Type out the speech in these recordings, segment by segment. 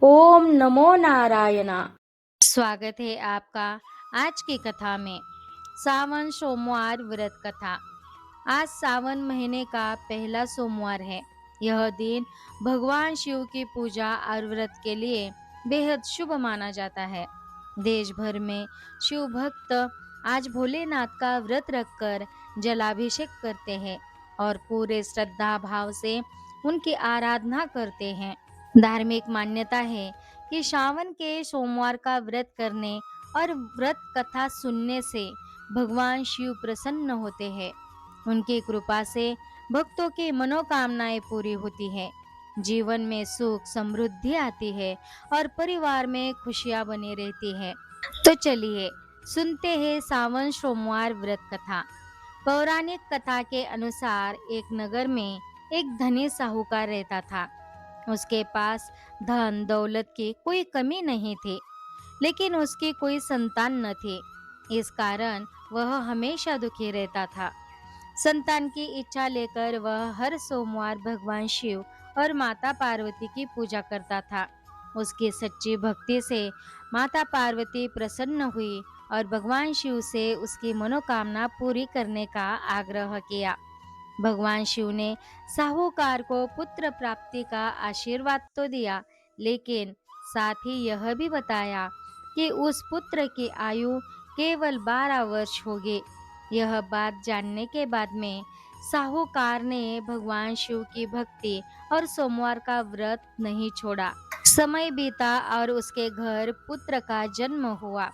ओम नमो नारायणा। स्वागत है आपका आज की कथा में। सावन सोमवार व्रत कथा। आज सावन महीने का पहला सोमवार है। यह दिन भगवान शिव की पूजा और व्रत के लिए बेहद शुभ माना जाता है। देश भर में शिव भक्त आज भोलेनाथ का व्रत रखकर जलाभिषेक करते हैं और पूरे श्रद्धा भाव से उनकी आराधना करते हैं। धार्मिक मान्यता है कि श्रावण के सोमवार का व्रत करने और व्रत कथा सुनने से भगवान शिव प्रसन्न होते हैं। उनकी कृपा से भक्तों की मनोकामनाएं पूरी होती है, जीवन में सुख समृद्धि आती है और परिवार में खुशियां बनी रहती है। तो चलिए सुनते हैं सावन सोमवार व्रत कथा। पौराणिक कथा के अनुसार एक नगर में एक धनी साहूकार रहता था। उसके पास धन दौलत की कोई कमी नहीं थी, लेकिन उसकी कोई संतान न थी। इस कारण वह हमेशा दुखी रहता था। संतान की इच्छा लेकर वह हर सोमवार भगवान शिव और माता पार्वती की पूजा करता था। उसकी सच्ची भक्ति से माता पार्वती प्रसन्न हुई और भगवान शिव से उसकी मनोकामना पूरी करने का आग्रह किया। भगवान शिव ने साहूकार को पुत्र प्राप्ति का आशीर्वाद तो दिया, लेकिन साथ ही यह भी बताया कि उस पुत्र की आयु केवल 12 वर्ष होगी। यह बात जानने के बाद में साहूकार ने भगवान शिव की भक्ति और सोमवार का व्रत नहीं छोड़ा। समय बीता और उसके घर पुत्र का जन्म हुआ।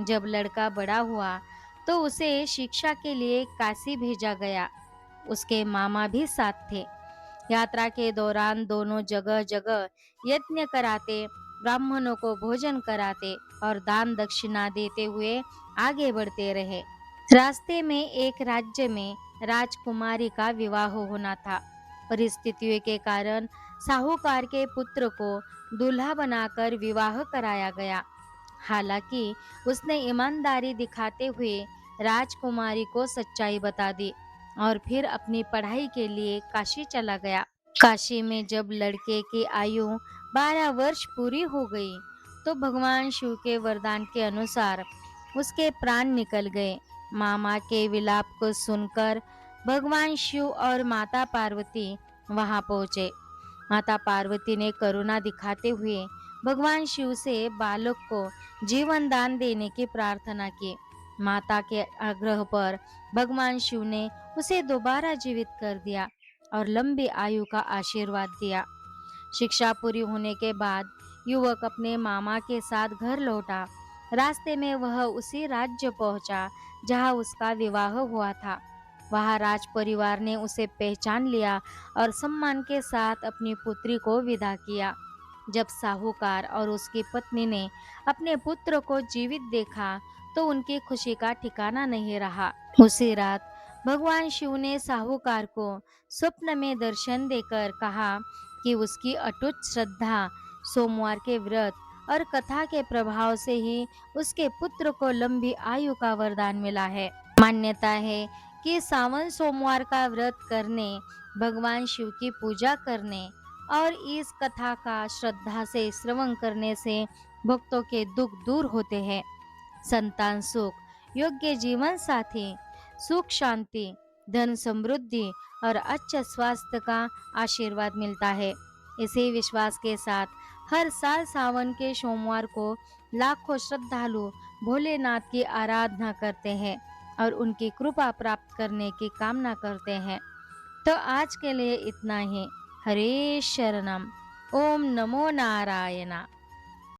जब लड़का बड़ा हुआ तो उसे शिक्षा के लिए काशी भेजा गया। उसके मामा भी साथ थे। यात्रा के दौरान दोनों जगह जगह यज्ञ कराते, ब्राह्मणों को भोजन कराते और दान दक्षिणा देते हुए आगे बढ़ते रहे। रास्ते में एक राज्य में राजकुमारी का विवाह होना था। परिस्थितियों के कारण साहूकार के पुत्र को दूल्हा बनाकर विवाह कराया गया। हालांकि उसने ईमानदारी दिखाते हुए राजकुमारी को सच्चाई बता दी और फिर अपनी पढ़ाई के लिए काशी चला गया। काशी में जब लड़के की आयु 12 वर्ष पूरी हो गई तो भगवान शिव के वरदान के अनुसार उसके प्राण निकल गए। मामा के विलाप को सुनकर भगवान शिव और माता पार्वती वहां पहुंचे। माता पार्वती ने करुणा दिखाते हुए भगवान शिव से बालक को जीवन दान देने की प्रार्थना की। माता के आग्रह पर भगवान शिव ने उसे दोबारा जीवित कर दिया और लंबी आयु का आशीर्वाद दिया। शिक्षा पूरी होने के बाद युवक अपने मामा के साथ घर लौटा। रास्ते में वह उसी राज्य पहुंचा जहां उसका विवाह हुआ था। वहां राज परिवार ने उसे पहचान लिया और सम्मान के साथ अपनी पुत्री को विदा किया। जब साहूकार और उसकी पत्नी ने अपने पुत्र को जीवित देखा तो उनकी खुशी का ठिकाना नहीं रहा। उसी रात भगवान शिव ने साहूकार को स्वप्न में दर्शन देकर कहा कि उसकी अटूट श्रद्धा, सोमवार के व्रत और कथा के प्रभाव से ही उसके पुत्र को लंबी आयु का वरदान मिला है। मान्यता है कि सावन सोमवार का व्रत करने, भगवान शिव की पूजा करने और इस कथा का श्रद्धा से श्रवण करने से भक्तों के दुख दूर होते हैं। संतान सुख, योग्य जीवन साथी, सुख शांति, धन समृद्धि और अच्छे स्वास्थ्य का आशीर्वाद मिलता है। इसी विश्वास के साथ हर साल सावन के सोमवार को लाखों श्रद्धालु भोलेनाथ की आराधना करते हैं और उनकी कृपा प्राप्त करने की कामना करते हैं। तो आज के लिए इतना ही। हरे शरणम। ओम नमो नारायणा।